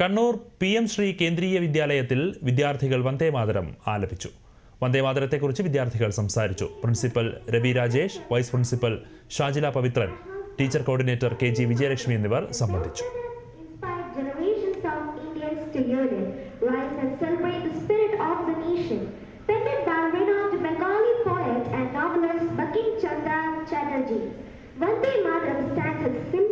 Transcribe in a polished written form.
Kannur PM Shri കേന്ദ്രീയ വിദ്യാലയത്തിൽ വിദ്യാർത്ഥികൾ വന്ദേ മാതരം ആലപിച്ചു. വന്ദേ മാതരത്തെക്കുറിച്ച് വിദ്യാർത്ഥികൾ സംസാരിച്ചു. Principal Ravi Rajesh, vice principal Shajila Pavithran, teacher coordinator KG Vijayalakshmi എന്നിവർ സംബന്ധിച്ചു. Vande Mataram stands as